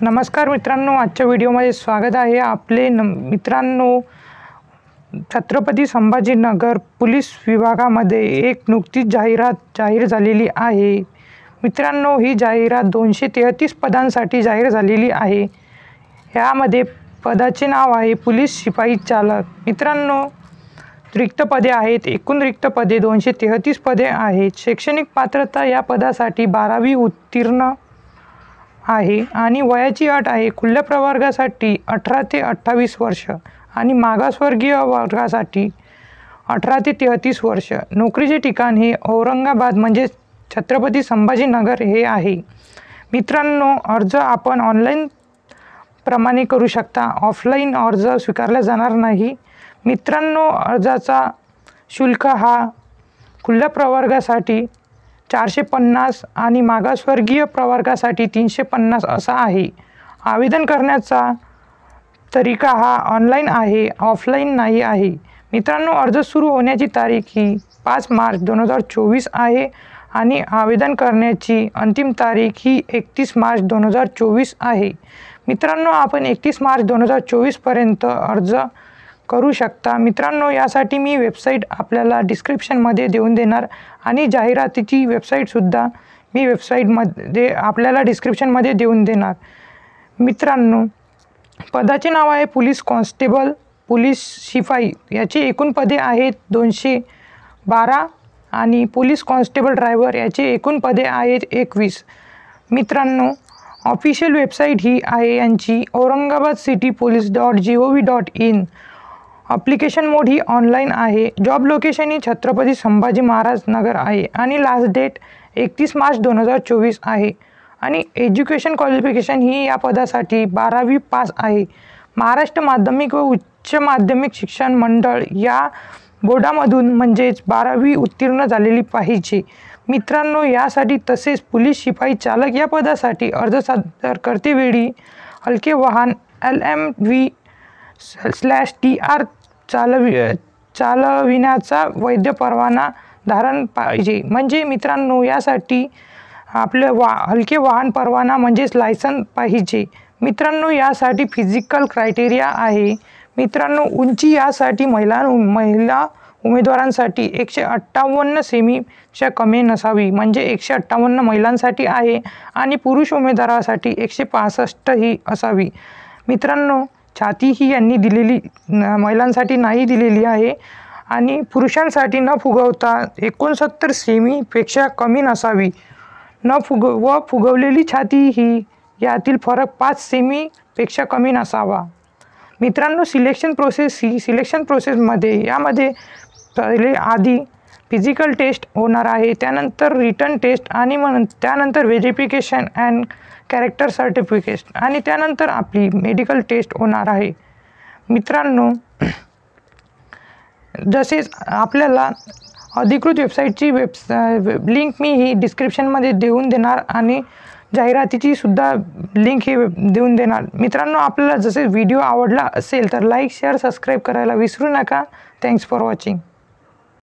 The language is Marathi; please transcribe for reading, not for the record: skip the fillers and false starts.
नमस्कार मित्रांनो, आजच्या व्हिडिओमध्ये स्वागत आहे आपले। मित्रांनो, छत्रपती संभाजीनगर पोलीस विभागामध्ये एक नुकतीच जाहिरात जाहीर झालेली आहे। मित्रांनो, ही जाहिरात 233 पदांसाठी जाहीर झालेली आहे। यामध्ये पदाचे नाव आहे पोलीस शिपाई चालक। मित्रांनो, रिक्त पदे आहेत, एकूण रिक्त पदे 233 पदे आहेत। शैक्षणिक पात्रता या पदासाठी 12वी उत्तीर्ण आहे आणि वयाची अट आहे खुल्या प्रवर्गासाठी 18 ते 28 वर्ष आणि मागासवर्गीय वर्गासाठी 18 ते 33 वर्ष। नोकरीचे ठिकाण हे औरंगाबाद म्हणजे छत्रपती संभाजीनगर हे आहे। मित्रांनो, अर्ज आपण ऑनलाईन प्रमाणे करू शकता, ऑफलाईन अर्ज स्वीकारला जाणार नाही। मित्रांनो, अर्जाचा शुल्क हा खुल्या प्रवर्गासाठी 450 आणि मागासवर्गीय प्रवर्गासाठी 350 असा आहे। आवेदन करण्याचा तरीका हा ऑनलाईन आहे, ऑफलाईन नाही आहे। मित्रांनो, अर्ज सुरू होण्याची तारीख ही 5 मार्च 2024 आहे आणि आवेदन करण्याची अंतिम तारीख ही 31 मार्च 2024 आहे। मित्रांनो, आपण 31 मार्च 2024 पर्यंत अर्ज करू शकता। मित्रांनो, यासाठी मी वेबसाईट आपल्याला डिस्क्रिप्शनमध्ये देऊन देणार आणि जाहिरातीची वेबसाईटसुद्धा मी वेबसाईटमध्ये आपल्याला डिस्क्रिप्शनमध्ये देऊन देणार। मित्रांनो, पदाचे नाव आहे पोलीस कॉन्स्टेबल, पोलीस शिपाई। याची एकूण पदे आहेत 212 आणि पोलीस कॉन्स्टेबल ड्रायव्हर याचे एकूण पदे आहेत 21। मित्रांनो, ऑफिशियल वेबसाईट ही आहे यांची aurangabadcitypolice.gov.in। ॲप्लिकेशन मोड ही ऑनलाईन आहे। जॉब लोकेशन ही छत्रपती संभाजी महाराज नगर आहे आणि लास्ट डेट 31 मार्च 2024 आहे आणि एज्युकेशन क्वालिफिकेशन ही या पदासाठी 12वी पास आहे। महाराष्ट्र माध्यमिक व उच्च माध्यमिक शिक्षण मंडळ या बोर्डामधून म्हणजेच 12वी उत्तीर्ण झालेली पाहिजे। मित्रांनो, यासाठी तसेच पोलीस शिपाई चालक या पदासाठी अर्ज सादर करतेवेळी हलके वाहन LMV/TR चालविण्याचा वैध परवाना धारण पाहिजे। म्हणजे मित्रांनो, यासाठी आपले हलके वाहन परवाना म्हणजेच लायसन पाहिजे। मित्रांनो, यासाठी फिजिकल क्रायटेरिया आहे। मित्रांनो, उंची यासाठी महिला उमेदवारांसाठी 158 सेमीपेक्षा कमी नसावी, म्हणजे 158 महिलांसाठी आहे आणि पुरुष उमेदवारासाठी 165 ही असावी। मित्रांनो, छाती ही यांनी दिलेली महिलांसाठी नाही दिलेली आहे आणि पुरुषांसाठी न फुगवता 69 सेमीपेक्षा कमी नसावी। फुगवलेली छाती ही यातील फरक 5 सेमीपेक्षा कमी नसावा। मित्रांनो, सिलेक्शन प्रोसेसमध्ये यामध्ये पहिले आधी फिजिकल टेस्ट होणार आहे, त्यानंतर रिटन टेस्ट आणि त्यानंतर व्हेरिफिकेशन अँड कॅरेक्टर सर्टिफिकेट आणि त्यानंतर आपली मेडिकल टेस्ट होणार आहे। मित्रांनो, जसेच आपल्याला अधिकृत वेबसाईटची लिंक मी ही डिस्क्रिप्शनमध्ये देऊन देणार आणि जाहिरातीची सुद्धा लिंक ही देऊन देणार। मित्रांनो, आपल्याला जसे व्हिडिओ आवडला असेल तर लाईक, शेअर, सबस्क्राईब करायला विसरू नका। Thanks for watching.